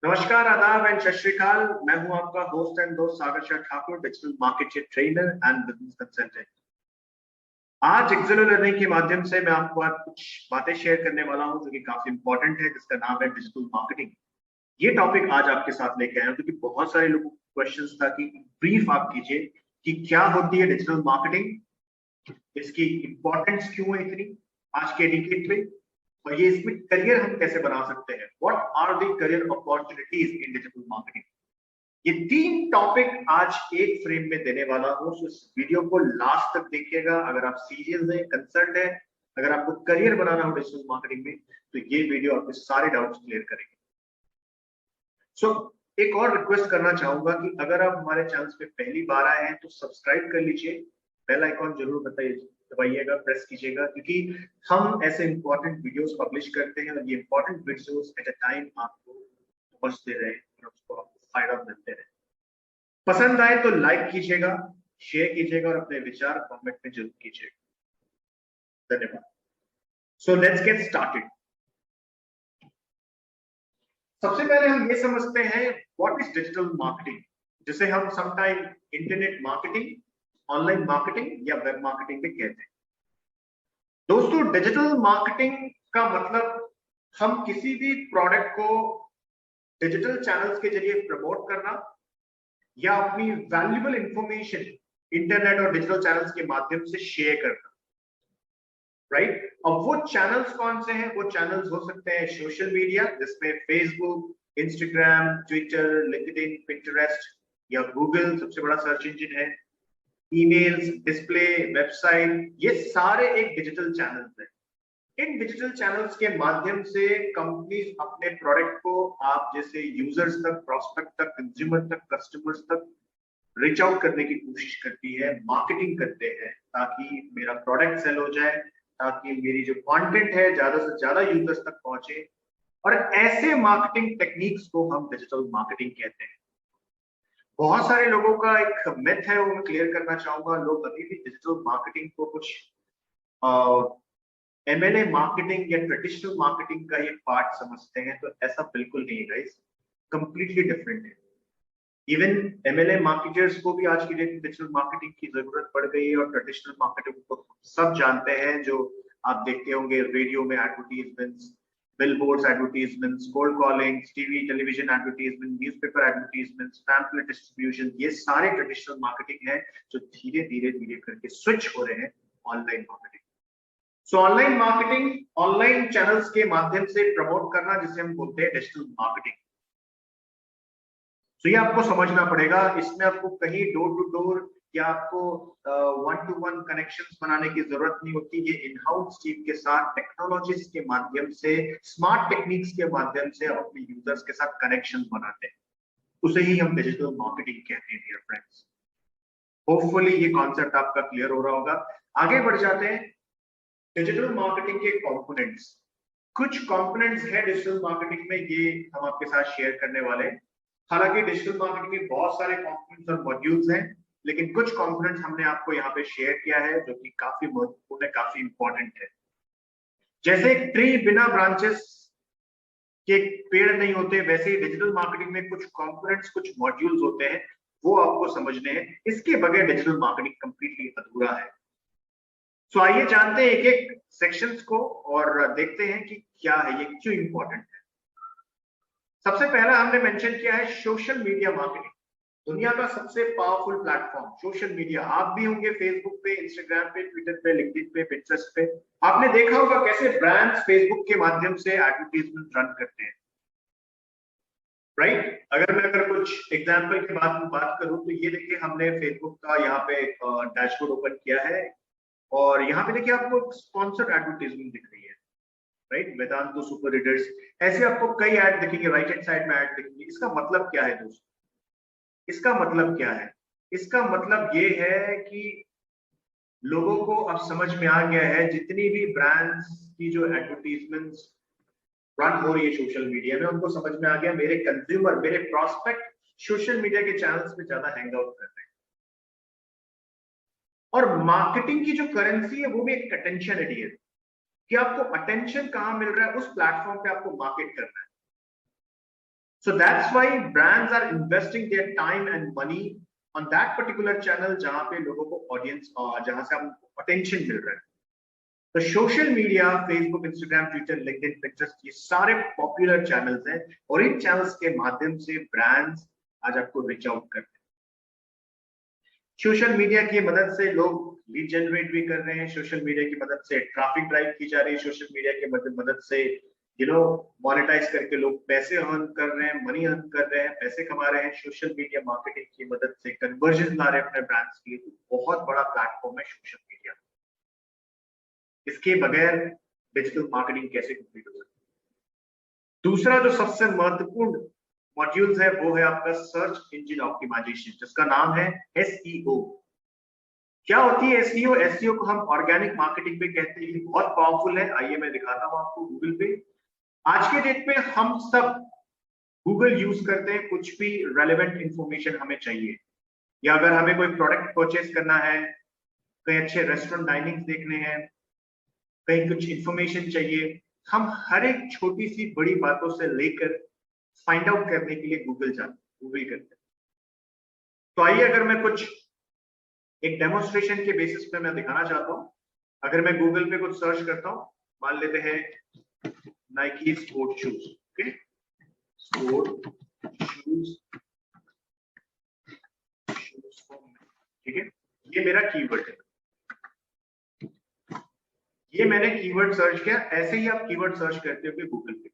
नमस्कार, आदाब एंड सत श्री अकाल। मैं हूं आपका होस्ट एंड दोस्त Sagar Shah Thakur, digital marketing trainer and business consultant. आज एक्सेल लर्निंग के माध्यम से मैं आपको आज कुछ बातें शेयर करने वाला हूं जो कि काफी इंपॉर्टेंट है, जिसका नाम है डिजिटल मार्केटिंग। ये टॉपिक आज आपके साथ लेके आया हूं क्योंकि बहुत सारे लोगों को क्वेश्चंस था कि ब्रीफ आप कीजिए कि क्या होती है डिजिटल मार्केटिंग, इसकी इंपॉर्टेंस क्यों है इतनी आज के एडिकेट में, और ये इसमें करियर हम कैसे बना सकते हैं। What are the career opportunities in digital marketing. ये तीन टॉपिक आज एक फ्रेम में देने वाला हूं, तो इस वीडियो को लास्ट तक देखिएगा। अगर आप सीरियस हैं, कंसर्न है, अगर आपको करियर बनाना हो डिजिटल मार्केटिंग में, तो ये वीडियो आपके सारे डाउट्स क्लियर करेगी। एक और रिक्वेस्ट करना चाहूंगा कि अगर आप हमारे चैनल पे पहली बार आए हैं तो सब्सक्राइब कर लीजिए, बेल आइकॉन जरूर दबाइएगा, प्रेस कीजिएगा, क्योंकि हम ऐसे इंपॉर्टेंट वीडियोस पब्लिश करते हैं और ये important videos at a time आपको पहुंचते रहे और उसको आपको फायदा मिलते रहे। पसंद आए तो लाइक कीजिएगा, शेयर कीजिएगा और अपने विचार कमेंट में जरूर कीजिएगा। धन्यवाद। So let's get started. सबसे पहले हम ये समझते हैं व्हाट इज डिजिटल मार्केटिंग, जिसे हम sometime internet marketing, online marketing या वेब मार्केटिंग भी कहते हैं। दोस्तों, डिजिटल मार्केटिंग का मतलब हम किसी भी प्रोडक्ट को डिजिटल चैनल्स के जरिए प्रमोट करना या अपनी वैल्यूएबल इंफॉर्मेशन इंटरनेट और डिजिटल चैनल्स के माध्यम से शेयर करना, राइट। अब वो चैनल्स कौन से हैं? वो चैनल्स हो सकते हैं सोशल मीडिया, जिसमें Facebook, Instagram, Twitter, LinkedIn, Pinterest या गूगल सबसे बड़ा सर्च इंजन है, ईमेल्स, डिस्प्ले, वेबसाइट, ये सारे एक डिजिटल चैनल्स हैं। इन डिजिटल चैनल्स के माध्यम से कंपनीज अपने प्रोडक्ट को आप जैसे यूजर्स तक, प्रोस्पेक्ट तक, कंज्यूमर तक, कस्टमर्स तक रीच आउट करने की कोशिश करती है, मार्केटिंग करते हैं ताकि मेरा प्रोडक्ट सेल हो जाए, ताकि मेरी जो कंटेंट है ज्यादा से ज्यादा यूजर्स तक पहुंचे। और ऐसे मार्केटिंग टेक्निक्स को हम डिजिटल मार्केटिंग कहते हैं। बहुत सारे लोगों का एक मिथ है, वो मैं क्लियर करना चाहूंगा। लोग अभी भी डिजिटल मार्केटिंग को कुछ एमएलए मार्केटिंग या ट्रेडिशनल मार्केटिंग का एक पार्ट समझते हैं, तो ऐसा बिल्कुल नहीं है गाइस, कंप्लीटली डिफरेंट है। इवन एमएलए मार्केटर्स को भी आज की डेट में डिजिटल मार्केटिंग की जरूरत पड़ गई है, और ट्रेडिशनल मार्केटिंग को सब जानते हैं, जो आप देखते होंगे रेडियो में advertisements, billboards advertisements, cold calling, TV television advertisement, newspaper advertisements, pamphlet distribution, ये सारे ट्रेडिशनल मार्केटिंग है जो धीरे धीरे करके स्विच हो रहे हैं ऑनलाइन मार्केटिंग। सो ऑनलाइन मार्केटिंग, ऑनलाइन चैनल्स के माध्यम से प्रमोट करना, जिसे हम बोलते हैं डिजिटल मार्केटिंग। तो ये आपको समझना पड़ेगा। इसमें आपको कहीं डोर टू डोर या आपको वन टू वन कनेक्शंस बनाने की जरूरत नहीं होती। ये इन हाउस टीम के साथ टेक्नोलॉजीज के माध्यम से, स्मार्ट टेक्निक्स के माध्यम से आप अपने यूजर्स के साथ कनेक्शन बनाते हैं, उसे ही हम डिजिटल मार्केटिंग कहते हैं डियर फ्रेंड्स। होपफुली ये कॉन्सेप्ट आपका क्लियर हो रहा होगा। आगे बढ़ जाते हैं। डिजिटल मार्केटिंग के कंपोनेंट्स, कुछ कंपोनेंट्स है डिजिटल मार्केटिंग में, ये हम आपके साथ शेयर करने वाले हैं। हालांकि डिजिटल मार्केटिंग में बहुत सारे कंपोनेंट्स और मॉड्यूल्स हैं, लेकिन कुछ कंपोनेंट्स हमने आपको यहाँ पे शेयर किया है जो कि काफी महत्वपूर्ण है, काफी इंपॉर्टेंट है। जैसे एक ट्री बिना ब्रांचेस के पेड़ नहीं होते, वैसे ही डिजिटल मार्केटिंग में कुछ कंपोनेंट्स, कुछ मॉड्यूल्स होते हैं, वो आपको समझने हैं। इसके बगैर डिजिटल मार्केटिंग कंप्लीटली अधूरा है। सो आइए जानते हैं एक एक सेक्शंस को और देखते हैं कि क्या है, ये क्यों इंपॉर्टेंट है। सबसे पहला हमने मेंशन किया है सोशल मीडिया मार्केटिंग। दुनिया का सबसे पावरफुल प्लेटफॉर्म सोशल मीडिया। आप भी होंगे फेसबुक पे, इंस्टाग्राम पे, ट्विटर पे, लिंक्डइन पे, पिंटरेस्ट पे। आपने देखा होगा कैसे ब्रांड्स फेसबुक के माध्यम से एडवर्टाइजमेंट रन करते हैं, राइट। अगर कुछ एग्जांपल की बात करूं तो ये देखिए, हमने फेसबुक का यहाँ पे डैशबोर्ड ओपन किया है और यहाँ पे देखिए आपको स्पॉन्सर्ड एडवर्टाइजमेंट दिख रही है, राइट। वेदांतु सुपर रीडर्स, ऐसे आपको कई ऐड दिखेंगे, राइट हैंड साइड में ऐड दिखेंगे। इसका मतलब क्या है दोस्तों? इसका मतलब क्या है? इसका मतलब ये है कि लोगों को अब समझ में आ गया है, जितनी भी ब्रांड्स की जो एडवर्टीजमेंट्स रन हो रही है सोशल मीडिया में, उनको समझ में आ गया मेरे कंज्यूमर, मेरे प्रोस्पेक्ट सोशल मीडिया के चैनल्स में ज्यादा हैंग आउट कर रहे हैं। और मार्केटिंग की जो करेंसी है वो भी एक अटेंशन है डियर, कि आपको अटेंशन कहां मिल रहा है, उस प्लेटफॉर्म पे आपको मार्केट करना है। So that's why brands are investing their time and money on that particular channel जहां पे लोगों को ऑडियंस जहां से हमको अटेंशन मिल रहा है। तो social media, Facebook, Instagram, Twitter, LinkedIn, Pinterest, ये सारे पॉपुलर चैनल्स हैं और इन चैनल्स के माध्यम से ब्रांड्स आज आपको रीच आउट करते हैं। सोशल मीडिया की मदद से लोग लीड जनरेट भी कर रहे हैं, सोशल मीडिया की मदद से ट्रैफिक ड्राइव की जा रही है, सोशल मीडिया की मदद से मोनेटाइज करके लोग पैसे अर्न कर रहे हैं, मनी अर्न कर रहे हैं, पैसे कमा रहे हैं। सोशल मीडिया मार्केटिंग की मदद से कन्वर्जन ला रहे हैं अपने ब्रांड्स के लिए। तो बहुत बड़ा प्लेटफॉर्म है सोशल मीडिया। इसके बगैर डिजिटल मार्केटिंग कैसे कंप्लीट हो सकती है? दूसरा जो सबसे महत्वपूर्ण मॉड्यूल्स है वो है आपका सर्च इंजन ऑप्टिमाइजेशन, जिसका नाम है एसईओ। क्या होती है एसईओ? एसईओ को हम ऑर्गेनिक मार्केटिंग पे कहते हैं। बहुत पावरफुल है, आइए मैं दिखाता हूं आपको गूगल पे। आज के डेट में हम सब गूगल यूज करते हैं, कुछ भी रेलेवेंट इंफॉर्मेशन हमें चाहिए, या अगर हमें कोई प्रोडक्ट परचेस करना है, कहीं अच्छे रेस्टोरेंट डाइनिंग देखने हैं, कहीं कुछ इंफॉर्मेशन चाहिए, हम हर एक छोटी सी बड़ी बातों से लेकर फाइंड आउट करने के लिए गूगल करते हैं। तो आइए अगर मैं कुछ एक डेमोन्स्ट्रेशन के बेसिस पे मैं दिखाना चाहता हूं। अगर मैं गूगल पे कुछ सर्च करता हूं, मान लेते हैं Nike sport shoes, okay, sport shoes, ठीक है, ये मेरा कीवर्ड है। ये मैंने कीवर्ड सर्च किया। ऐसे ही आप कीवर्ड सर्च करते हो गूगल पे,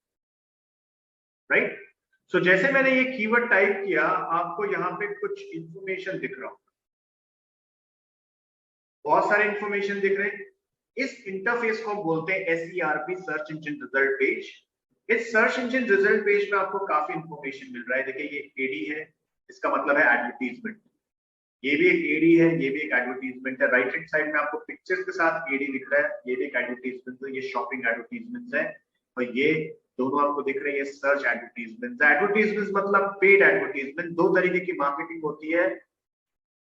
राइट? सो जैसे मैंने ये कीवर्ड टाइप किया, आपको यहाँ पे कुछ इंफॉर्मेशन दिख रहा हो, बहुत सारे इंफॉर्मेशन दिख रहे हैं। इस इंटरफेस को हम बोलते हैं SERP, search engine result page. इस सर्च इंजन रिजल्ट पेज में आपको काफी इंफॉर्मेशन मिल रहा है। देखिए ये एडी है, इसका मतलब है एडवर्टीजमेंट। ये भी एक एडी है, ये भी एक एडवर्टीजमेंट है। राइट हैंड साइड में आपको पिक्चर्स के साथ एडी दिख रहा है, ये भी एक एडवर्टीजमेंट है। ये शॉपिंग एडवर्टीजमेंट है और ये दोनों आपको दिख रहे हैं, ये सर्च एडवर्टीजमेंट। एडवर्टीजमेंट मतलब पेड एडवर्टीजमेंट। दो तरीके की मार्केटिंग होती है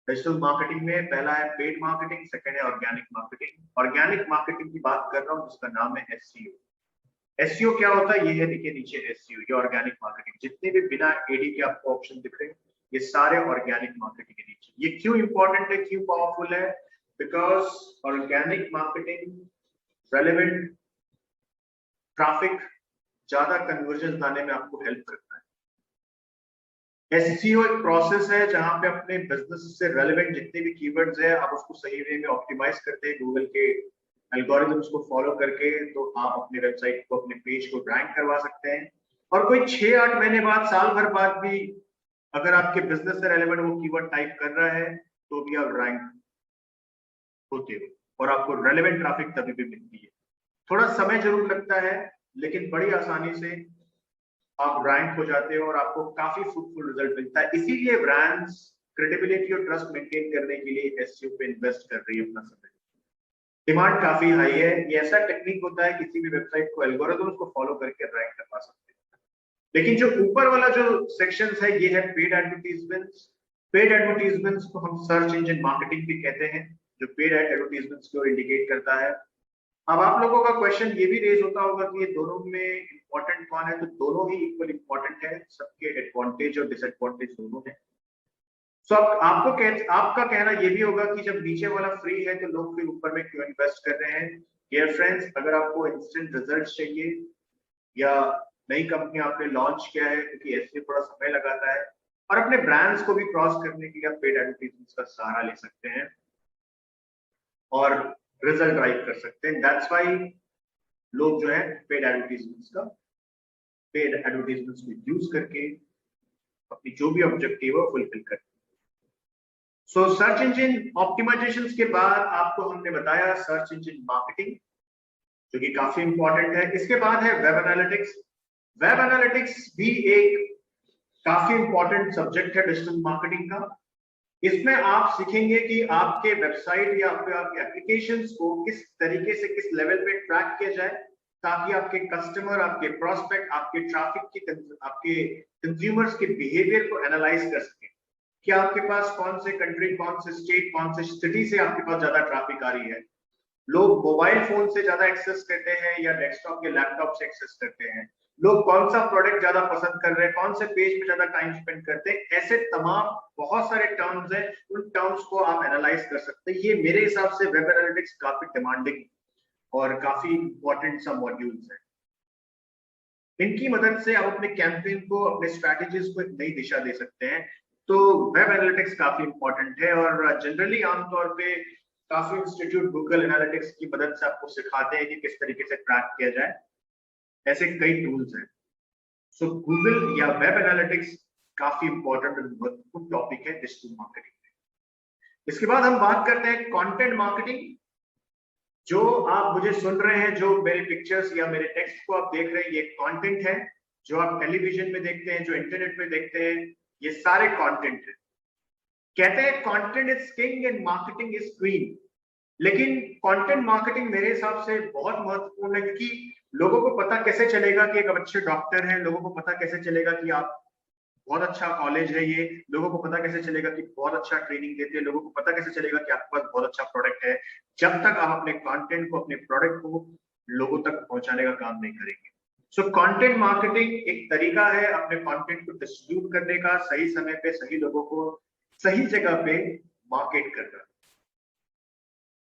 डिजिटल मार्केटिंग में। पहला है पेड मार्केटिंग, सेकंड है ऑर्गेनिक मार्केटिंग। ऑर्गेनिक मार्केटिंग की बात कर रहा हूं जिसका नाम है एसईओ। एसईओ क्या होता है? ये है, देखिए नीचे एसईओ, ये ऑर्गेनिक मार्केटिंग। जितने भी बिना एडी के आपको ऑप्शन दिख रहे हैं, ये सारे ऑर्गेनिक मार्केटिंग के नीचे। ये क्यों इंपॉर्टेंट है, क्यों पावरफुल है? Because organic marketing relevant traffic, ज्यादा कन्वर्जन लाने में आपको हेल्प करता है। एसईओ एक प्रोसेस है जहां पे अपने बिजनेस से रेलेवेंट जितने भी कीवर्ड्स है, आप उसको सही वे में ऑप्टिमाइज करते हैं गूगल के एल्गोरिथम्स को फॉलो करके, तो आप अपने वेबसाइट को, अपने पेज को रैंक करवा सकते हैं। और कोई 6-8 महीने बाद, साल भर बाद भी अगर आपके बिजनेस से रेलेवेंट वो कीवर्ड टाइप कर रहा है, तो भी आप रैंक होते हो और आपको रेलेवेंट ट्रैफिक तभी भी मिलती है। थोड़ा समय जरूर लगता है, लेकिन बड़ी आसानी से आप रैंक हो जाते हो और आपको काफी फ्रूटफुल रिजल्ट मिलता है। इसीलिए ब्रांड्स क्रेडिबिलिटी और ट्रस्ट मेंटेन करने के लिए एसईओ पे इन्वेस्ट कर रही है अपना समय। डिमांड काफी हाई है। ये ऐसा टेक्निक होता है, किसी भी वेबसाइट को एल्गोरिथम्स को फॉलो करके रैंक करवा सकते हैं। लेकिन जो ऊपर वाला जो सेक्शन है, ये है पेड एडवर्टीजमेंट्स। पेड एडवर्टीजमेंट्स को हम सर्च इंजन मार्केटिंग भी कहते हैं, जो पेड एडवर्टीजमेंट्स को इंडिकेट करता है। अब आप लोगों का क्वेश्चन ये भी रेज होता होगा कि ये दोनों में इंपॉर्टेंट कौन है? तो दोनों ही इक्वल इंपॉर्टेंट है, सबके एडवांटेज और डिसएडवांटेज दोनों है। सो आपका कहना ये भी होगा कि जब नीचे वाला फ्री है तो लोग फिर ऊपर में क्यों इन्वेस्ट कर रहे हैं? डियर फ्रेंड्स, अगर आपको इंस्टेंट रिजल्ट चाहिए या नई कंपनी आपने लॉन्च किया है, क्योंकि ऐसे थोड़ा समय लगाता है, और अपने ब्रांड्स को भी क्रॉस करने के लिए आप पेड एडवर्टाइजमेंट्स का सहारा ले सकते हैं और रिजल्ट ड्राइव कर सकते हैं। दैट्स व्हाई लोग जो है पेड एडवर्टाइजमेंट्स को यूज करके अपनी जो भी ऑब्जेक्टिव है फुलफिल करते हैं। सो सर्च इंजन ऑप्टिमाइजेशन के बाद आपको हमने बताया सर्च इंजन मार्केटिंग, जो कि काफी इंपॉर्टेंट है। इसके बाद है वेब एनालिटिक्स। वेब एनालिटिक्स भी एक काफी इंपॉर्टेंट सब्जेक्ट है डिजिटल मार्केटिंग का। इसमें आप सीखेंगे कि आपके वेबसाइट या आपके एप्लीकेशंस को किस तरीके से, किस लेवल पे ट्रैक किया जाए, ताकि आपके कस्टमर, आपके प्रोस्पेक्ट, आपके ट्रैफिक की, आपके कंज्यूमर्स के बिहेवियर को एनालाइज कर सके कि आपके पास कौन से कंट्री, कौन से स्टेट, कौन से सिटी से आपके पास ज्यादा ट्रैफिक आ रही है। लोग मोबाइल फोन से ज्यादा एक्सेस करते हैं या डेस्कटॉप या लैपटॉप से एक्सेस करते हैं, लोग कौन सा प्रोडक्ट ज्यादा पसंद कर रहे हैं, कौन से पेज पे ज्यादा टाइम स्पेंड करते हैं, ऐसे तमाम बहुत सारे टर्म्स हैं, उन टर्म्स को आप एनालाइज कर सकते हैं। ये मेरे हिसाब से वेब एनालिटिक्स काफी डिमांडिंग और काफी इंपॉर्टेंट सा मॉड्यूल्स है। इनकी मदद से आप अपने कैंपेन को, अपने स्ट्रैटेजीज को एक नई दिशा दे सकते हैं। तो वेब एनालिटिक्स काफी इंपॉर्टेंट है और जनरली आमतौर पे काफी इंस्टीट्यूट गूगल एनालिटिक्स की मदद से आपको सिखाते हैं कि किस तरीके से ट्रैक किया जाए। ऐसे कई टूल्स हैं। सो गूगल या वेब एनालिटिक्स काफी इंपॉर्टेंट और महत्वपूर्ण टॉपिक है डिजिटल मार्केटिंग में। इसके बाद हम बात करते हैं कंटेंट मार्केटिंग। जो आप मुझे सुन रहे हैं, जो मेरे पिक्चर्स या मेरे टेक्स्ट को आप देख रहे हैं, ये कंटेंट है। जो आप टेलीविजन में देखते हैं, जो इंटरनेट में देखते हैं, ये सारे कंटेंट है। कहते हैं content is king and marketing is queen. लेकिन कंटेंट मार्केटिंग मेरे हिसाब से बहुत महत्वपूर्ण है, क्योंकि लोगों को पता कैसे चलेगा कि एक अच्छे डॉक्टर है, लोगों को पता कैसे चलेगा कि आप बहुत अच्छा कॉलेज है ये, लोगों को पता कैसे चलेगा कि बहुत अच्छा ट्रेनिंग देते हैं, लोगों को पता कैसे चलेगा कि आपके पास बहुत अच्छा प्रोडक्ट है, जब तक आप अपने कंटेंट को, अपने प्रोडक्ट को लोगों तक पहुंचाने का काम नहीं करेंगे। सो कंटेंट मार्केटिंग एक तरीका है अपने कंटेंट को डिस्ट्रीब्यूट करने का, सही समय पे सही लोगों को सही जगह पे मार्केट करना।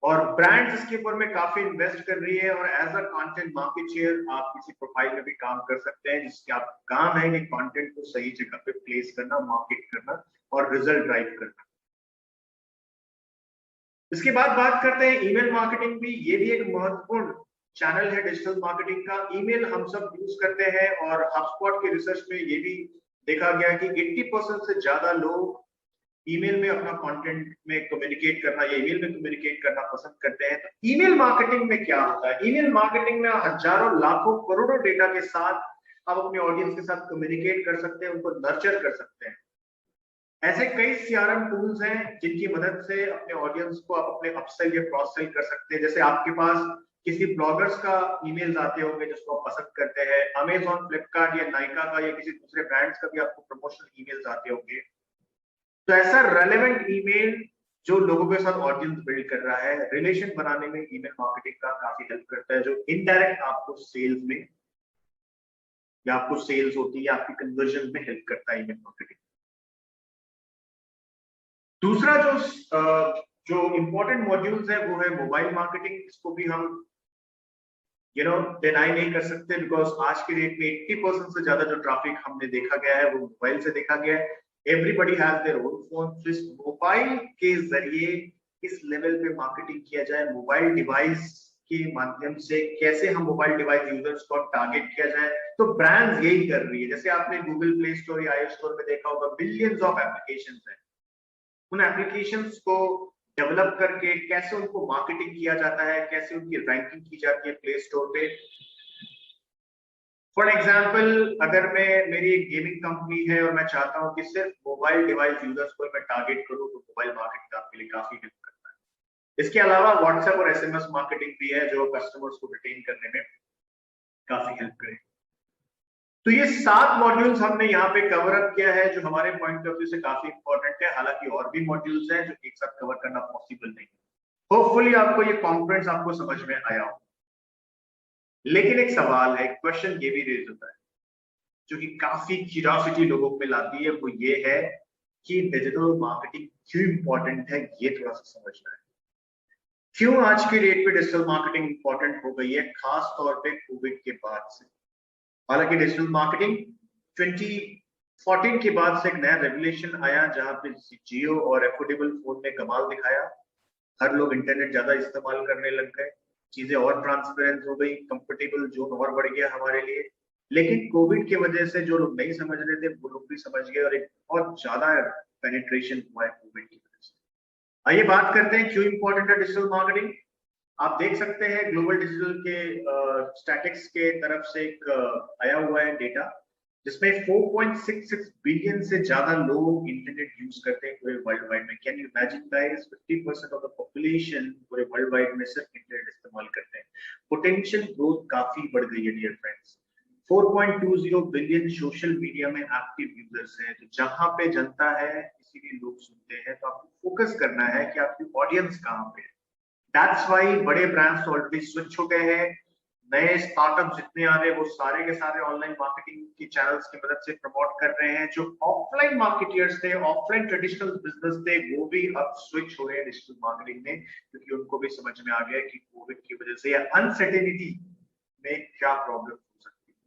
और ब्रांड्स इसके ऊपर में काफी इन्वेस्ट कर रही है और एज अ कंटेंट मार्केटियर आप किसी प्रोफाइल में भी काम कर सकते हैं, जिसके आप काम है कि कंटेंट को सही जगह पे प्लेस करना, मार्केट करना और रिजल्ट ड्राइव करना। इसके बाद बात करते हैं ईमेल मार्केटिंग भी। ये भी एक महत्वपूर्ण चैनल है डिजिटल मार्केटिंग का। ईमेल हम सब यूज करते हैं और HubSpot के रिसर्च में ये भी देखा गया कि 80% से ज्यादा लोग ईमेल में अपना कंटेंट में कम्युनिकेट करना या ईमेल में कम्युनिकेट करना पसंद करते हैं। तो ईमेल मार्केटिंग में क्या होता है? ईमेल मार्केटिंग में हजारों लाखों करोड़ों डेटा के साथ आप अपने ऑडियंस के साथ कम्युनिकेट कर सकते हैं, उनको नर्चर कर सकते हैं। ऐसे कई CRM टूल्स हैं जिनकी मदद से अपने ऑडियंस को आप अपने अपसेल या क्रॉस सेल कर सकते हैं। जैसे आपके पास किसी ब्लॉगर्स का ईमेल आते होंगे जिसको आप पसंद करते हैं, अमेजॉन, फ्लिपकार्ट या नाइका का या किसी दूसरे ब्रांड्स का भी आपको प्रमोशनल ईमेल्स आते होंगे। तो ऐसा रेलेवेंट ईमेल जो लोगों के साथ ऑडियंस बिल्ड कर रहा है, रिलेशन बनाने में ईमेल मार्केटिंग का काफी हेल्प करता है, जो इनडायरेक्ट आपको सेल्स में या आपको सेल्स होती है या आपकी कन्वर्जन में हेल्प करता है ईमेल मार्केटिंग। दूसरा जो इंपॉर्टेंट मॉड्यूल्स है वो है मोबाइल मार्केटिंग। इसको भी हम डिनाई नहीं कर सकते, बिकॉज आज के डेट में 80% से ज्यादा जो ट्रैफिक हमने देखा गया है वो मोबाइल से देखा गया है। Everybody has their own phone. इस मोबाइल के जरिए इस लेवल पे मार्केटिंग किया जाए, मोबाइल डिवाइस के माध्यम से कैसे हम मोबाइल डिवाइस यूजर्स को टारगेट किया जाए, तो ब्रांड्स यही कर रही है। जैसे आपने गूगल प्ले स्टोर या iOS स्टोर में देखा होगा, बिलियंस ऑफ एप्लीकेशंस हैं। उन एप्लीकेशंस को डेवलप करके कैसे उनको मार्केटिंग किया जाता है, कैसे उनकी रैंकिंग की जाती है प्ले स्टोर पे। फॉर एग्जाम्पल, अगर मेरी एक गेमिंग कंपनी है और मैं चाहता हूं कि सिर्फ मोबाइल डिवाइस यूजर्स को मैं टारगेट करूं, तो मोबाइल मार्केटिंग आपके लिए काफी हेल्प करता है। इसके अलावा व्हाट्सएप और SMS मार्केटिंग भी है जो कस्टमर्स को रिटेन करने में काफी हेल्प करेगी। तो ये 7 मॉड्यूल्स हमने यहाँ पे कवर अप किया है, जो हमारे पॉइंट ऑफ व्यू से काफी इंपॉर्टेंट है। हालांकि और भी मॉड्यूल्स हैं जो एक साथ कवर करना पॉसिबल नहीं है। होपफुली आपको ये कॉन्फ्रेंस आपको समझ में आया हो। लेकिन एक सवाल है, एक क्वेश्चन ये भी रेज होता है जो कि काफी क्यूरियोसिटी लोगों में लाती है, वो ये है कि डिजिटल मार्केटिंग क्यों इंपॉर्टेंट है। ये थोड़ा सा समझना है क्यों आज की डेट पे डिजिटल मार्केटिंग इंपॉर्टेंट हो गई है, खास तौर पे कोविड के बाद से। हालांकि डिजिटल मार्केटिंग 2014 के बाद से एक नया रेगुलेशन आया जहां पे जियो और एफोर्डेबल फोन ने कमाल दिखाया। हर लोग इंटरनेट ज्यादा इस्तेमाल करने लग गए, चीजें और ट्रांसपेरेंट हो गई, कंफर्टेबल जोन और बढ़ गया हमारे लिए। लेकिन कोविड की वजह से जो लोग नहीं समझ रहे थे वो लोग भी समझ गए और एक बहुत ज्यादा पेनिट्रेशन हुआ है कोविड की वजह से। आइए बात करते हैं क्यों इंपॉर्टेंट है डिजिटल मार्केटिंग। आप देख सकते हैं ग्लोबल डिजिटल के स्टैटिक्स के तरफ से एक आया हुआ है डेटा, जिसमें 4.66 बिलियन से ज्यादा लोग इंटरनेट यूज करते हैं पूरे वर्ल्ड वाइड में। Can you imagine guys, 50% of the population पूरे वर्ल्ड वाइड में सिर्फ इंटरनेट इस्तेमाल करते हैं। पोटेंशियल ग्रोथ काफी बढ़ गई है dear friends. 4.20 billion social media में एक्टिव यूजर्स हैं। तो जहां पे जनता है इसीलिए लोग सुनते हैं, तो आपको फोकस करना है कि आपकी ऑडियंस कहां पे है। दैट्स वाई बड़े ब्रांड्स ऑलरेडी स्विच हो गए हैं, नए स्टार्टअप जितने आ रहे हैं वो सारे के सारे ऑनलाइन मार्केटिंग की चैनल्स की मदद से प्रमोट कर रहे हैं। जो ऑफलाइन मार्केटियर्स थे, ऑफलाइन ट्रेडिशनल बिजनेस थे, वो भी अब स्विच हो रहे हैं डिजिटल मार्केटिंग में, क्योंकि उनको भी समझ में आ गया कि कोविड की वजह से या अनसर्टेनिटी में क्या प्रॉब्लम हो सकती है।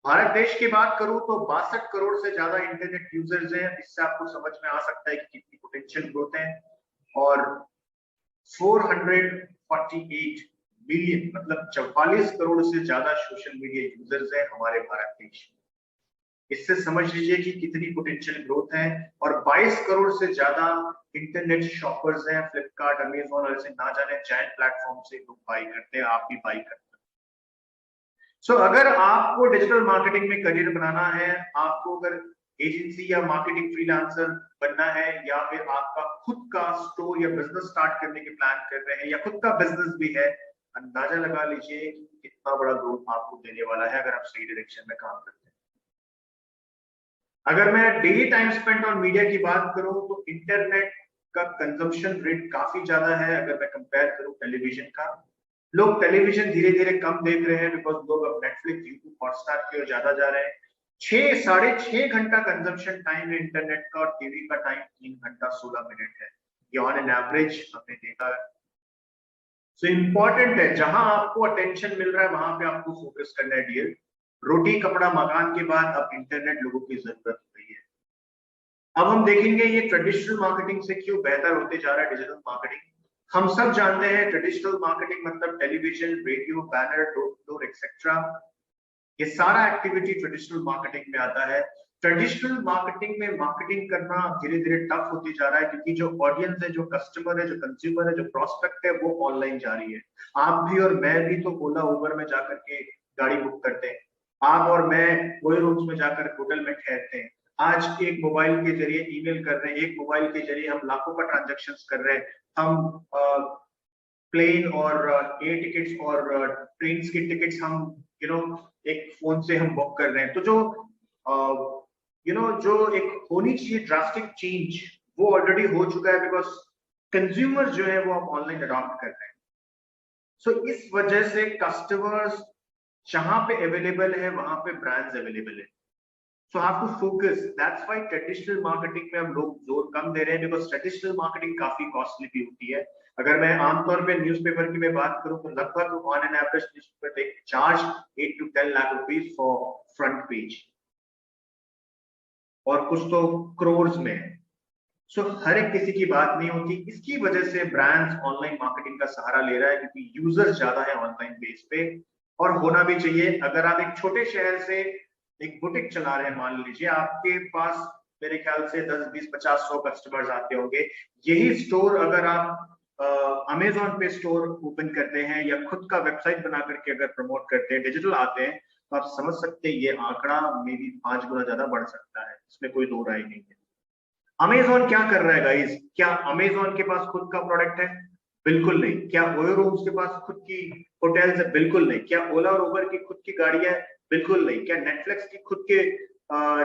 भारत देश की बात करूं तो 62 करोड़ से ज्यादा इंटरनेट यूजर्स हैं। इससे आपको समझ में आ सकता है कि कितनी पोटेंशियल ग्रोथ है। और 448 मिलियन मतलब 44 करोड़ से ज्यादा सोशल मीडिया यूजर्स हैं हमारे भारत देश में। इससे समझ लीजिए कि कितनी पोटेंशियल ग्रोथ है। और 22 करोड़ से ज्यादा इंटरनेट शॉपर्स हैं। फ्लिपकार्ट, अमेजोन और ऐसे ना जाने जायंट प्लेटफॉर्म से लोग बाई करते हैं, आप भी बाई करते हैं। सो अगर आपको डिजिटल मार्केटिंग में करियर बनाना है, आपको अगर एजेंसी या मार्केटिंग फ्रीलांसर बनना है, या फिर आपका खुद का स्टोर या बिजनेस स्टार्ट करने के प्लान कर रहे हैं, या खुद का बिजनेस भी है, अंदाजा लगा लीजिए कितना बड़ा ग्रोथ आपको देने वाला है अगर आप सही डायरेक्शन में काम करते हैं। अगर मैं daily time spend on media की बात करूं तो इंटरनेट का कंजम्पशन रेट काफी ज्यादा है। अगर मैं कंपेयर करूं टेलीविजन का, लोग टेलीविजन धीरे धीरे कम देख रहे हैं बिकॉज लोग अब नेटफ्लिक्स, यूट्यूब, हॉटस्टार की ओर ज्यादा जा रहे हैं। 6 साढ़े 6 घंटा कंजम्पशन टाइम है इंटरनेट का, और टीवी का टाइम 3 घंटा 16 मिनट है। ये ऑन एन एवरेज हमने देखा है। सो इम्पोर्टेंट है, जहां आपको अटेंशन मिल रहा है वहां पे आपको फोकस करना है डियर। रोटी कपड़ा मकान के बाद अब इंटरनेट लोगों की जरूरत हो गई है। अब हम देखेंगे ये ट्रेडिशनल मार्केटिंग से क्यों बेहतर होते जा रहा है डिजिटल मार्केटिंग। हम सब जानते हैं ट्रेडिशनल मार्केटिंग मतलब television, radio, banner, door to door etcetera. ये सारा एक्टिविटी ट्रेडिशनल मार्केटिंग में आता है। ट्रेडिशनल मार्केटिंग में मार्केटिंग करना धीरे धीरे टफ होती जा रहा है, क्योंकि जो ऑडियंस है, जो कस्टमर है, जो कंज्यूमर है, जो प्रोस्पेक्ट है, वो ऑनलाइन जा रही है। आप भी और मैं भी तो ओला उबर में जाकर के गाड़ी बुक करते हैं। आप और मैं वही रूम्स में जाकर होटल में ठहरते हैं। आज एक मोबाइल के जरिए ईमेल कर रहे हैं, एक मोबाइल के जरिए हम लाखों का ट्रांजेक्शन कर रहे हैं। हम प्लेन और एयर टिकट्स और ट्रेन की टिकट्स हम एक फोन से हम बुक कर रहे हैं। तो जो जो एक होनी चाहिए ड्रास्टिक चेंज, वो ऑलरेडी हो चुका है, बिकॉज कंज्यूमर जो है वो अब ऑनलाइन अडॉप्ट कर रहे हैं। सो इस वजह से कस्टमर्स जहां पे अवेलेबल है वहां पे ब्रांड्स अवेलेबल है। So have to focus. That's why traditional marketing में हम लोग जोर कम दे रहे हैं, बिकॉज ट्रेडिशनल मार्केटिंग काफी कॉस्टली भी होती है। अगर मैं आमतौर पे न्यूज़पेपर की मैं बात करूं तो लगभग on an average newspaper they charge 8 to 10 lakh rupees for front page, और कुछ तो क्रोर्स में है। सो हर एक किसी की बात नहीं होती। इसकी वजह से ब्रांड्स ऑनलाइन मार्केटिंग का सहारा ले रहा है, क्योंकि यूजर्स ज्यादा है ऑनलाइन बेस पे, और होना भी चाहिए। अगर आप एक छोटे शहर से एक बुटीक चला रहे हैं, मान लीजिए आपके पास मेरे ख्याल से 10, 20, 50, 100 कस्टमर्स आते होंगे। यही स्टोर अगर आप अमेजोन पे स्टोर ओपन करते हैं या खुद का वेबसाइट बना करके अगर प्रमोट करते हैं, डिजिटल आते हैं, तो आप समझ सकते हैं ये आंकड़ा मे बी 5 गुना ज्यादा बढ़ सकता है। इसमें कोई दो राय नहीं है। अमेजोन क्या कर रहा है गाइस? क्या अमेजोन के पास खुद का प्रोडक्ट है? बिल्कुल नहीं। क्या ओयो रूम्स के पास खुद की होटल्स है? बिल्कुल नहीं। क्या ओला और उबर की खुद की गाड़ियां है? बिल्कुल नहीं। क्या नेटफ्लिक्स की खुद के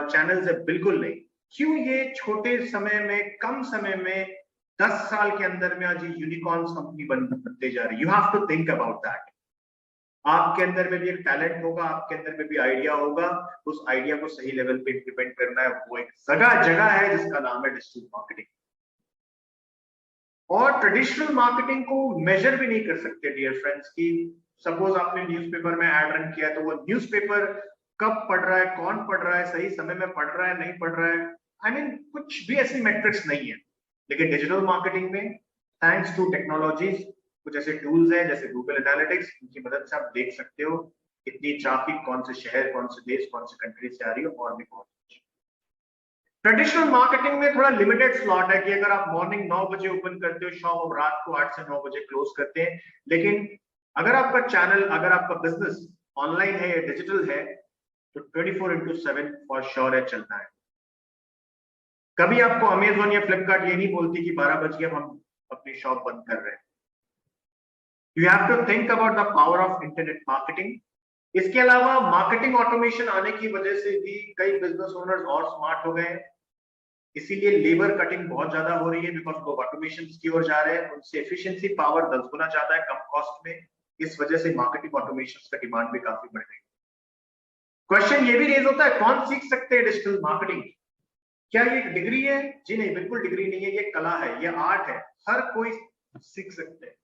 चैनल्स है? बिल्कुल नहीं। क्यों ये छोटे समय में, कम समय में, 10 साल के अंदर में आज यूनिकॉर्न्स कंपनी बनते जा रही है? You have to think about that. आपके अंदर में भी एक टैलेंट होगा, आपके अंदर में भी आइडिया होगा, उस आइडिया को सही लेवल पे इम्प्लीमेंट करना है। वो एक जगह जगह है जिसका नाम है डिजिटल मार्केटिंग। और ट्रेडिशनल मार्केटिंग को मेजर भी नहीं कर सकते डियर फ्रेंड्स की। सपोज आपने न्यूज़पेपर में ऐड रन किया, तो वो न्यूज़पेपर कब पढ़ रहा है, कौन पढ़ रहा है, सही समय में पढ़ रहा है, नहीं पढ़ रहा है, आई मीन कुछ भी ऐसी मेट्रिक्स नहीं है। लेकिन डिजिटल मार्केटिंग में थैंक्स टू टेक्नोलॉजीज, कुछ ऐसे टूल्स हैं जैसे गूगल एनालिटिक्स, इनकी मदद से आप देख सकते हो कितनी ट्रैफिक कौन से शहर, कौन से देश, कौन से कंट्री से आ रही है, और भी बहुत कुछ। ट्रेडिशनल मार्केटिंग में थोड़ा लिमिटेड स्लॉट है कि अगर आप मॉर्निंग 9 बजे ओपन करते हो, शॉप और रात को 8 से 9 बजे क्लोज करते हैं। लेकिन अगर आपका चैनल, अगर आपका बिजनेस ऑनलाइन है या डिजिटल है, तो 24/7 फॉर श्योर है, चलता है। कभी आपको अमेजोन या फ्लिपकार्ट ये नहीं बोलती कि 12 बजे अब हम अपनी शॉप बंद कर रहे हैं। You have to think about the power of internet marketing. इसके अलावा मार्केटिंग ऑटोमेशन आने की वजह से भी कई बिजनेस ओनर्स और स्मार्ट हो गए हैं। इसीलिए लेबर कटिंग बहुत ज्यादा हो रही है, बिकॉज लोग ऑटोमेशन की ओर जा रहे हैं। उनसे एफिशिएंसी पावर 10 गुना ज्यादा है कम कॉस्ट में। इस वजह से मार्केटिंग ऑटोमेशन का डिमांड भी काफी बढ़ गई। क्वेश्चन ये भी रेज होता है, कौन सीख सकते हैं डिजिटल मार्केटिंग? क्या ये एक डिग्री है? जी नहीं, बिल्कुल डिग्री नहीं है, ये कला है, ये आर्ट है, हर कोई सीख सकते हैं।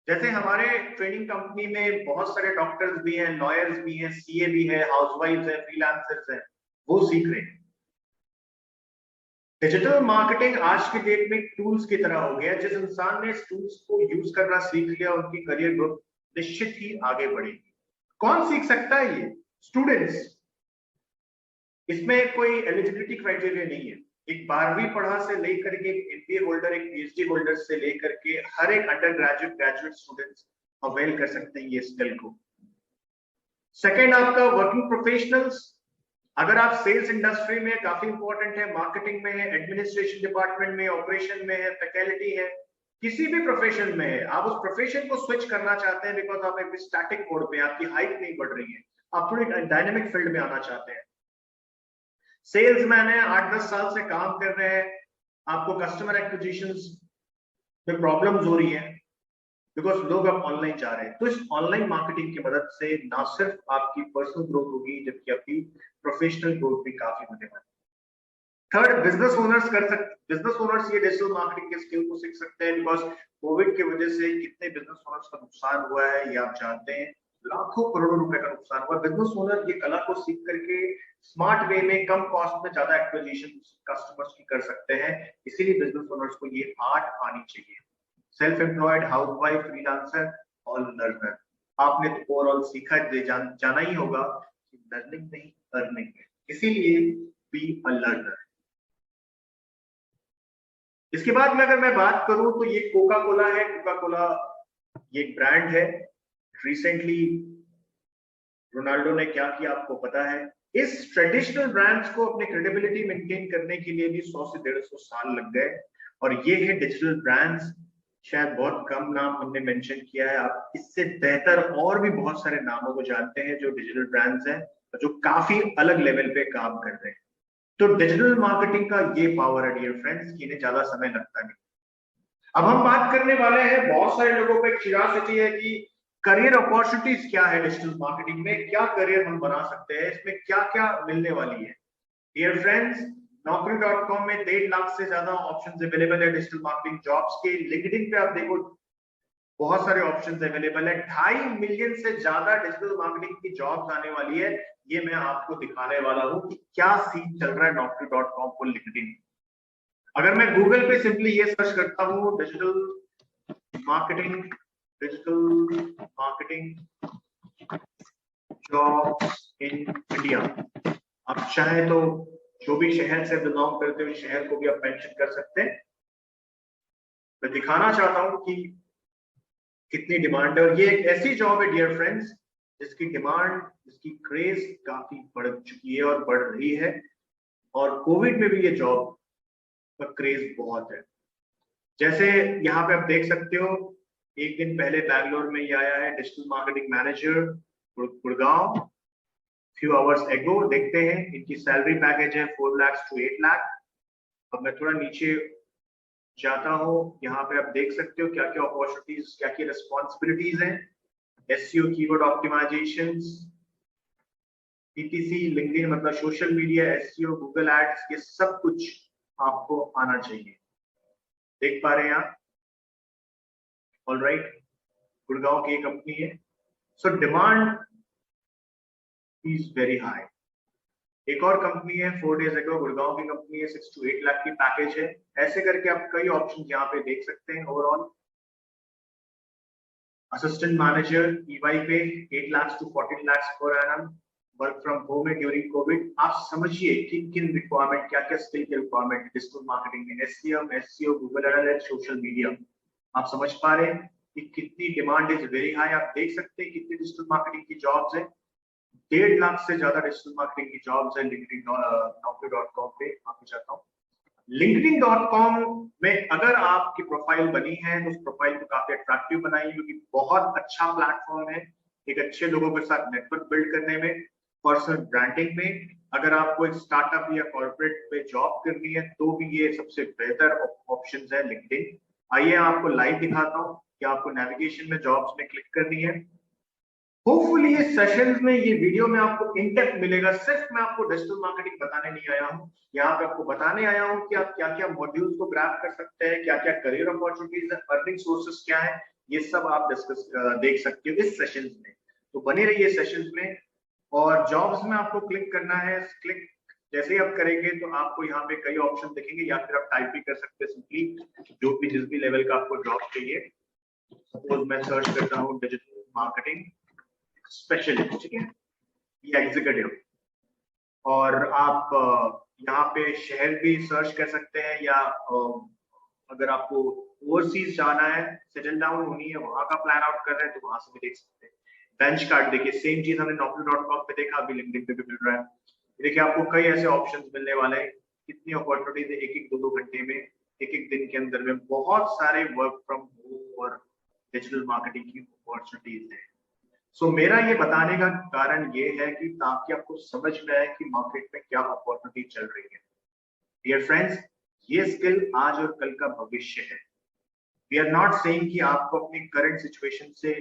जैसे हमारे ट्रेनिंग कंपनी में बहुत सारे डॉक्टर्स भी हैं, लॉयर्स भी हैं, सीए भी है, हाउसवाइफ्स हैं, फ्रीलांसर्स हैं, वो सीख रहे हैं। डिजिटल मार्केटिंग आज के डेट में टूल्स की तरह हो गया। जिस इंसान ने इस टूल्स को यूज करना सीख लिया, उनकी करियर ग्रोथ निश्चित ही आगे बढ़ेगी। कौन सीख सकता है? ये स्टूडेंट्स। इसमें कोई एलिजिबिलिटी क्राइटेरिया नहीं है। एक 12वीं पढ़ा से लेकर के एक एमबीए होल्डर, एक पीएचडी होल्डर से लेकर के हर एक under graduate, graduate students avail कर सकते हैं ये स्किल को। सेकेंड, आपका वर्किंग प्रोफेशनल्स। अगर आप सेल्स इंडस्ट्री में, काफी इंपॉर्टेंट है, मार्केटिंग में है, एडमिनिस्ट्रेशन डिपार्टमेंट में, ऑपरेशन में है, फैकल्टी है, किसी भी प्रोफेशन में है, आप उस प्रोफेशन को स्विच करना चाहते हैं बिकॉज आप एक स्टैटिक मोड पे, आपकी हाइट नहीं बढ़ रही है, आप थोड़ी डायनेमिक फील्ड में आना चाहते हैं। सेल्समैन है, 8-10 साल से काम कर रहे हैं, आपको कस्टमर एक्विजिशन में प्रॉब्लम्स हो रही है बिकॉज लोग अब ऑनलाइन जा रहे हैं। तो इस ऑनलाइन मार्केटिंग की मदद से ना सिर्फ आपकी पर्सनल ग्रोथ होगी, जबकि आपकी प्रोफेशनल ग्रोथ भी काफी होने वाली है। थर्ड, बिजनेस ओनर्स कर सकते, बिजनेस ओनर्स ये डिजिटल मार्केटिंग के स्किल को सीख सकते हैं बिकॉज कोविड की वजह से कितने बिजनेस ओनर्स का नुकसान हुआ है ये आप जानते हैं। लाखों करोड़ों रुपए का नुकसान हुआ। बिजनेस ओनर ये कला को सीख करके स्मार्ट वे में, कम कॉस्ट में ज्यादा एक्विजिशन कस्टमर्स की कर सकते हैं। इसीलिए बिजनेस ओनर्स को ये आर्ट आनी चाहिए। Self employed, housewife, freelancer, all learner. आपने तो ओवरऑल सीखा जाना ही होगा कि लर्निंग नहीं अर्निंग है, इसीलिए बी अ लर्नर। इसके बाद में अगर मैं बात करूं तो ये कोका कोला है। कोका कोला ये एक ब्रांड है। रिसेंटली रोनाल्डो ने क्या किया आपको पता है। इस ट्रेडिशनल ब्रांड्स को अपने क्रेडिबिलिटी मेंटेन करने के लिए भी 100 से 150 साल लग गए, और ये है डिजिटल ब्रांड्स। शायद बहुत कम नाम हमने मेंशन किया है, आप इससे बेहतर और भी बहुत सारे नामों को जानते हैं जो डिजिटल ब्रांड्स हैं और जो काफी अलग लेवल पे काम कर रहे हैं। तो डिजिटल मार्केटिंग का ये पावर है डियर फ्रेंड्स कि इन्हें ज्यादा समय लगता नहीं। अब हम बात करने वाले हैं, बहुत सारे लोगों को एक क्यूरियोसिटी है कि करियर अपॉर्चुनिटीज क्या है डिजिटल मार्केटिंग में, क्या करियर हम बना सकते हैं, इसमें क्या क्या मिलने वाली है। डियर फ्रेंड्स, Naukri.com में 1.5 लाख से ज्यादा ऑप्शंस अवेलेबल है डिजिटल मार्केटिंग जॉब्स के। लिंक्डइन पे आप देखो बहुत सारे ऑप्शंस अवेलेबल है। 2.5 मिलियन से ज्यादा डिजिटल मार्केटिंग की जॉब्स आने वाली है। ये मैं आपको दिखाने वाला हूं कि क्या सीन चल रहा है Naukri.com को लिंक्डइन। अगर मैं गूगल पे सिंपली ये सर्च करता हूं digital marketing jobs in India, आप चाहे तो जो भी शहर से बिलोंग करते हुए शहर को भी आप मेंशन कर सकते हैं। मैं दिखाना चाहता हूं कि कितनी डिमांड है, और ये एक ऐसी जॉब है डियर फ्रेंड्स जिसकी डिमांड, जिसकी क्रेज काफी बढ़ चुकी है और बढ़ रही है, और कोविड में भी ये जॉब का क्रेज बहुत है। जैसे यहाँ पे आप देख सकते हो, एक दिन पहले बैंगलोर में ये आया है digital marketing manager Gurgaon, few hours एगो। देखते हैं इनकी सैलरी पैकेज है 4 लाख to 8 लाख। अब मैं थोड़ा नीचे जाता हूँ, यहाँ पे आप देख सकते हो क्या क्या अपॉर्चुनिटीज, क्या क्या रिस्पॉन्सिबिलिटीज हैं। SEO, keyword optimisation, PPC, LinkedIn मतलब social media, SEO, Google ads, ये सब कुछ आपको आना चाहिए। देख पा रहे हैं आप? ऑलराइट, गुड़गांव की कंपनी है। So demand is very high. एक और कंपनी है 4 days ago, गुड़गांव की कंपनी है, 6 to 8 लाख की पैकेज है। ऐसे करके आप कई ऑप्शन यहाँ पे देख सकते हैं। ओवरऑल असिस्टेंट मैनेजर ईवाई पे 8 lakh to 14 lakh per annum. Work from home है ड्यूरिंग कोविड। आप समझिए किन किन रिक्वायरमेंट, क्या क्या स्किल के रिक्वायरमेंट डिजिटल मार्केटिंग में, SEM, SEO, Google analytics, social media. आप समझ पा रहे हैं कि कितनी डिमांड इज वेरी हाई। आप देख सकते हैं कितनी डिजिटल मार्केटिंग की जॉब्स है। 1.5 लाख से ज्यादा डिजिटल मार्केटिंग की जॉब्स है लिंक्डइन, Naukri.com पे। आपको चाहता हूँ LinkedIn.com में अगर आपकी प्रोफाइल बनी है तो उस प्रोफाइल को काफी अट्रैक्टिव बनाइए, क्योंकि बहुत अच्छा प्लेटफॉर्म है एक अच्छे लोगों के साथ नेटवर्क बिल्ड करने में, पर्सनल ब्रांडिंग में। अगर आपको एक स्टार्टअप या कॉर्पोरेट पे जॉब करनी है तो भी ये सबसे बेहतर ऑप्शन है लिंक्डइन। आइए आपको लाइव दिखाता हूँ कि आपको नेविगेशन में जॉब्स में क्लिक करनी है। होपफुली इस सेशंस में, ये वीडियो में आपको इन डेप्थ मिलेगा। सिर्फ मैं आपको डिजिटल मार्केटिंग बताने नहीं आया हूँ, यहाँ पे आपको बताने आया हूँ कि आप क्या क्या मॉड्यूल्स को ग्रैब कर सकते हैं, क्या क्या करियर अपॉर्चुनिटीज है, अर्निंग सोर्सेस क्या है, ये सब आप डिस्कस देख सकते हो इस सेशंस में। तो बने रहिए सेशंस में। और जॉब्स में आपको क्लिक करना है। क्लिक जैसे ही आप करेंगे तो आपको यहाँ पे कई ऑप्शन दिखेंगे, या फिर आप टाइप भी कर सकते हैं सिंपली जो भी जिस भी लेवल का आपको जॉब चाहिए। सपोज मैं सर्च करता हूँ डिजिटल मार्केटिंग स्पेशलिस्ट, ठीक है, या एग्जीक्यूटिव, और आप यहाँ पे शहर भी सर्च कर सकते हैं, या अगर आपको ओवरसीज जाना है, सेटल डाउन होनी है, वहां का प्लान आउट कर रहे हैं तो वहां से भी देख सकते हैं। बेंच कार्ड देखिए, सेम चीज हमने naukri.com पे देखा, अभी लिंक्डइन पे भी मिल रहा है। देखिए आपको कई ऐसे ऑप्शंस मिलने वाले हैं, कितनी अपॉर्चुनिटीज है, एक एक दो घंटे में, एक एक दिन के अंदर में बहुत सारे वर्क फ्रॉम होम और डिजिटल मार्केटिंग की अपॉर्चुनिटीज है। सो मेरा ये बताने का कारण ये है कि ताकि आपको समझ में आए कि मार्केट में क्या अपॉर्चुनिटी चल रही है। डियर फ्रेंड्स, ये स्किल आज और कल का भविष्य है। वी आर नॉट सेइंग कि आपको अपनी करंट सिचुएशन से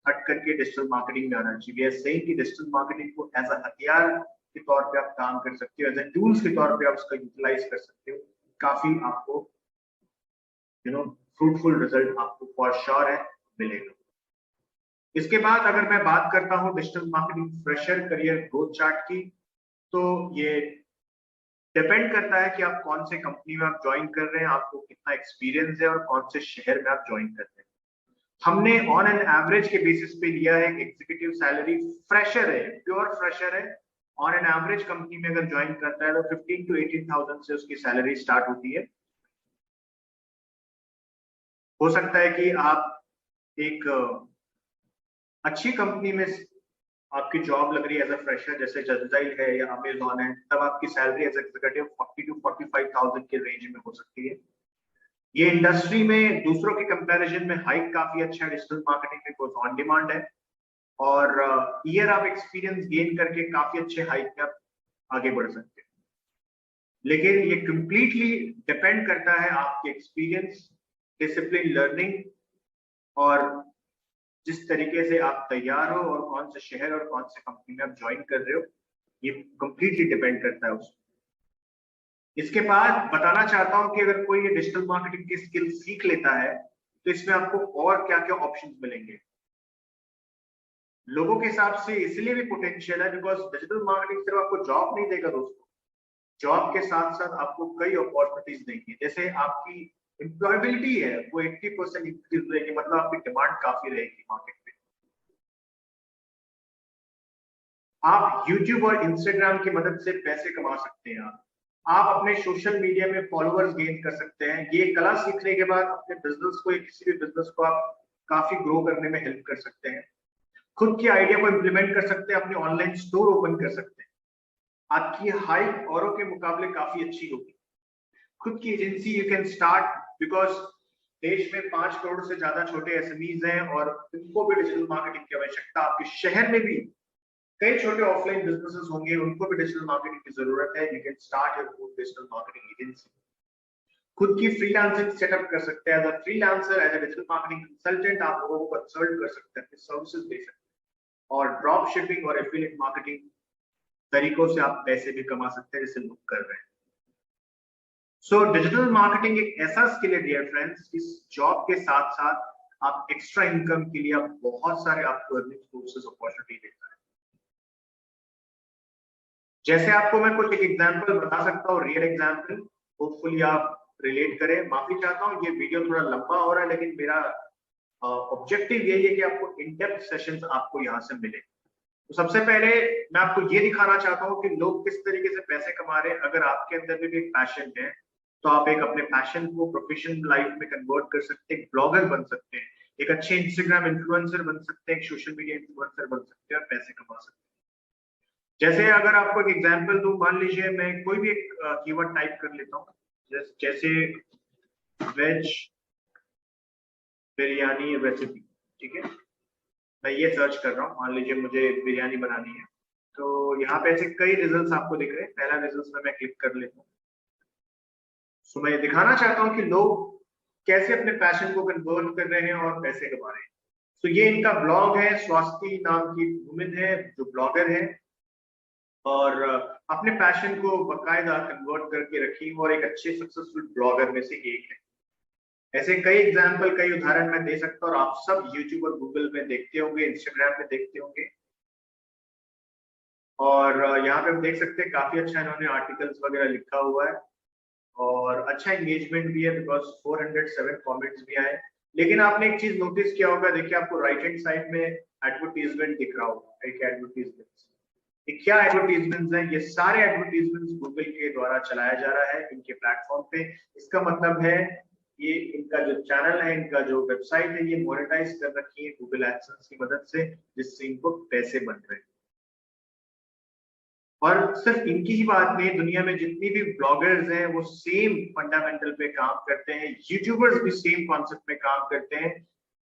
हट करके डिजिटल मार्केटिंग में आना चाहिए। वी आर सेइंग कि डिजिटल मार्केटिंग को एज अ हथियार के तौर पे आप काम कर सकते हो, एज अ टूल्स के तौर पे आप उसका यूटिलाइज कर सकते हो। काफी आपको फ्रूटफुल रिजल्ट आपको फॉर श्योर है मिलेगा। इसके बाद अगर मैं बात करता हूं digital marketing fresher career growth chart की, तो ये डिपेंड करता है कि आप कौन से कंपनी में आप ज्वाइन कर रहे हैं, आपको कितना एक्सपीरियंस है और कौन से शहर में आप ज्वाइन कर रहे हैं। हमने ऑन एन एवरेज के बेसिस पे लिया है। एग्जीक्यूटिव सैलरी फ्रेशर है, प्योर फ्रेशर है, ऑन एन एवरेज कंपनी में अगर ज्वाइन करता है तो 15 to 18,000 से उसकी सैलरी स्टार्ट होती है। हो सकता है कि आप एक अच्छी कंपनी में आपकी जॉब लग रही है एज अ फ्रेशर, जैसे जंजाइल है या अमेजॉन है, तब आपकी सैलरी एज एग्जीक्यूटिव 40 to 45,000 के रेंज में हो सकती है। ये इंडस्ट्री में दूसरों के कंपैरिजन में हाइक काफी अच्छा है डिजिटल मार्केटिंग में, बिकॉज ऑन डिमांड है, और ईयर आप एक्सपीरियंस गेन करके काफी अच्छे हाइक में आप आगे बढ़ सकते हैं। लेकिन ये कंप्लीटली डिपेंड करता है आपके एक्सपीरियंस, डिसिप्लिन, लर्निंग, और जिस तरीके से आप तैयार हो, और कौन से शहर और कौन से कंपनी में आप ज्वाइन कर रहे हो, ये कंप्लीटली डिपेंड करता है उस। इसके बाद बताना चाहता हूं कि अगर कोई ये डिजिटल मार्केटिंग की स्किल सीख लेता है तो इसमें आपको और क्या क्या ऑप्शंस मिलेंगे। लोगों के हिसाब से इसलिए भी पोटेंशियल है बिकॉज डिजिटल मार्केटिंग सिर्फ आपको जॉब नहीं देगा दोस्तों, जॉब के साथ साथ आपको कई अपॉर्चुनिटीज देंगी। जैसे आपकी एम्प्लॉयबिलिटी है वो 80% इंक्रीज रहेगी, मतलब आपकी डिमांड काफी रहेगी मार्केट में। आप यूट्यूब और इंस्टाग्राम की मदद से पैसे कमा सकते हैं। आप अपने सोशल मीडिया में फॉलोअर्स गेन कर सकते हैं। ये कला सीखने के बाद अपने बिजनेस को या किसी भी बिजनेस को आप काफी ग्रो करने में हेल्प कर सकते हैं। खुद की आइडिया को इम्प्लीमेंट कर सकते हैं, अपने ऑनलाइन स्टोर ओपन कर सकते हैं। आपकी हाइट औरों के मुकाबले काफी अच्छी होगी। खुद की agency you can start, because देश में 5 करोड़ से ज्यादा छोटे एसएमईज हैं और उनको भी डिजिटल मार्केटिंग की आवश्यकता। आपके शहर में भी कई छोटे ऑफलाइन बिजनेसेस होंगे, उनको भी डिजिटल मार्केटिंग की जरूरत है। You can start your own digital marketing agency. खुद की फ्रीलांसिंग सेटअप कर सकते हैं। As a freelancer, as a digital marketing consultant आप लोगों को कंसल्ट कर सकते हैं, सर्विसेज दे सकते हैं, और ड्रॉप शिपिंग और एफिलिएट मार्केटिंग तरीकों से आप पैसे भी कमा सकते हैं जैसे लोग कर रहे हैं। सो डिजिटल मार्केटिंग एक ऐसा स्किल है डियर फ्रेंड्स, इस जॉब के साथ साथ आप एक्स्ट्रा इनकम के लिए आप बहुत सारे आपको अर्निंग सोर्सेज अपॉर्चुनिटी देता है। जैसे आपको मैं कुछ एक एग्जांपल बता सकता हूँ, रियल एग्जांपल, होपफुली आप रिलेट करें। माफी चाहता हूँ ये वीडियो थोड़ा लंबा हो रहा है, लेकिन मेरा ऑब्जेक्टिव यही है कि आपको इन डेप्थ सेशंस आपको यहाँ से मिले। तो सबसे पहले मैं आपको ये दिखाना चाहता हूँ कि लोग किस तरीके से पैसे कमा रहे हैं। अगर आपके अंदर भी एक पैशन है तो आप एक अपने पैशन को प्रोफेशनल लाइफ में कन्वर्ट कर सकते हैं, एक ब्लॉगर बन सकते हैं, एक अच्छे इंस्टाग्राम इन्फ्लुएंसर बन सकते हैं, एक सोशल मीडिया इन्फ्लुएंसर बन सकते हैं और पैसे कमा सकते हैं। जैसे अगर आपको एक एग्जांपल दूं, मान लीजिए मैं कोई भी एक कीवर्ड टाइप कर लेता हूँ, जैसे वेज बिरयानी रेसिपी, ठीक है, मैं ये सर्च कर रहा हूँ। मान लीजिए मुझे बिरयानी बनानी है, तो यहाँ पे ऐसे कई रिजल्ट्स आपको दिख रहे हैं। पहला रिजल्ट में मैं क्लिक कर लेता हूँ। सो मैं दिखाना चाहता हूँ कि लोग कैसे अपने पैशन को कन्वर्ट कर रहे हैं और पैसे कमा रहे हैं। तो ये इनका ब्लॉग है, स्वास्थी नाम की वुमेन है जो ब्लॉगर है और अपने पैशन को बकायदा कन्वर्ट करके रखी और एक अच्छे सक्सेसफुल ब्लॉगर में से एक है। ऐसे कई एग्जाम्पल, कई उदाहरण मैं दे सकता हूँ और आप सब यूट्यूब और गूगल में देखते होंगे, इंस्टाग्राम पे देखते होंगे। और यहाँ पे हम देख सकते हैं काफी अच्छा इन्होंने आर्टिकल्स वगैरह लिखा हुआ है और अच्छा एंगेजमेंट भी है, बिकॉज 407 कमेंट्स भी आए। लेकिन आपने एक चीज नोटिस किया होगा, देखिए आपको राइट हैंड साइड में एडवर्टीजमेंट दिख रहा होगा, एक एडवर्टीजमेंट। ये क्या एडवर्टीजमेंट्स हैं? ये सारे एडवर्टीजमेंट्स गूगल के द्वारा चलाया जा रहा है इनके प्लेटफॉर्म पे। इसका मतलब है ये इनका जो चैनल है, इनका जो वेबसाइट है, ये मोनेटाइज कर रखी है गूगल एडसेंस की मदद से, जिससे इनको पैसे बन रहे हैं। और सिर्फ इनकी ही बात नहीं, दुनिया में जितनी भी ब्लॉगर्स हैं वो सेम फंडामेंटल पे काम करते हैं, यूट्यूबर्स भी सेम कॉन्सेप्ट पे काम करते हैं।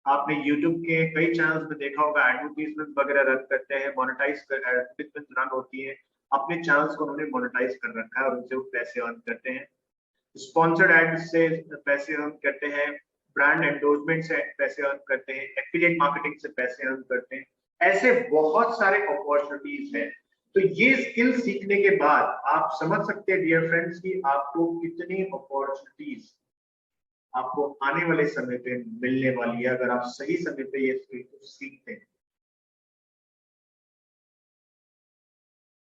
आपने यूट्यूब के कई चैनल्स में देखा होगा, एडवर्टीजमेंट वगैरह रन करते हैं, मोनेटाइज कर एडवर्टीजमेंट रन होती है, अपने चैनल्स को उन्होंने मोनेटाइज कर रखा है और उनसे वो पैसे अर्न करते हैं। स्पॉन्सर्ड एड्स से पैसे अर्न करते हैं, ब्रांड एंडोर्समेंट से पैसे अर्न करते हैं, एफिलिएट मार्केटिंग से पैसे अर्न करते हैं। ऐसे बहुत सारे अपॉर्चुनिटीज हैं। तो ये स्किल सीखने के बाद आप समझ सकते हैं डियर फ्रेंड्स कि आपको कितनी अपॉर्चुनिटीज आपको आने वाले समय पे मिलने वाली है अगर आप सही समय पे ये स्किल को सीखते हैं।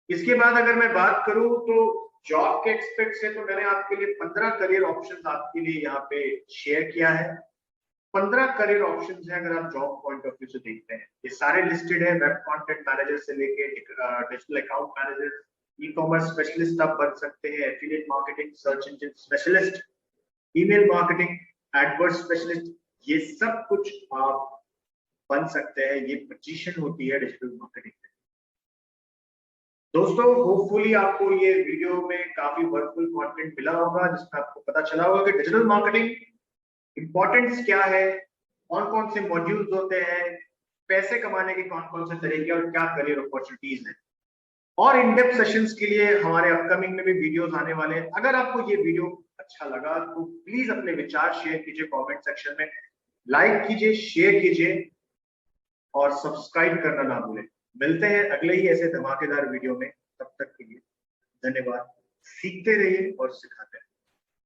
इसके बाद अगर मैं बात करूं तो जॉब के एक्सपेक्ट से, तो मैंने आपके लिए 15 करियर ऑप्शंस आपके लिए यहाँ पे शेयर किया है। 15 करियर ऑप्शंस हैं अगर आप जॉब पॉइंट ऑफ व्यू से देखते हैं। ये सारे लिस्टेड है, वेब कंटेंट मैनेजर से लेके digital account manager, e commerce specialist आप बन सकते हैं, affiliate marketing, search engine specialist, email marketing, Edward specialist, ये सब कुछ आप बन सकते हैं। ये पोजीशन होती है डिजिटल मार्केटिंग में। दोस्तों होपफुली आपको ये वीडियो में काफी वर्कफुल कंटेंट मिला होगा, जिसमें आपको पता चला होगा कि डिजिटल मार्केटिंग इंपॉर्टेंस क्या है, कौन कौन से मॉड्यूल्स होते हैं, पैसे कमाने के कौन कौन से तरीके और क्या करियर अपॉर्चुनिटीज हैं। और इन डेप्थ सेशंस के लिए हमारे अपकमिंग में भी वीडियोस आने वाले हैं। अगर आपको ये वीडियो अच्छा लगा तो प्लीज अपने विचार शेयर कीजिए कमेंट सेक्शन में, लाइक कीजिए, शेयर कीजिए और सब्सक्राइब करना ना भूलें। मिलते हैं अगले ही ऐसे धमाकेदार वीडियो में, तब तक के लिए धन्यवाद। सीखते रहिए और सिखाते रहिए।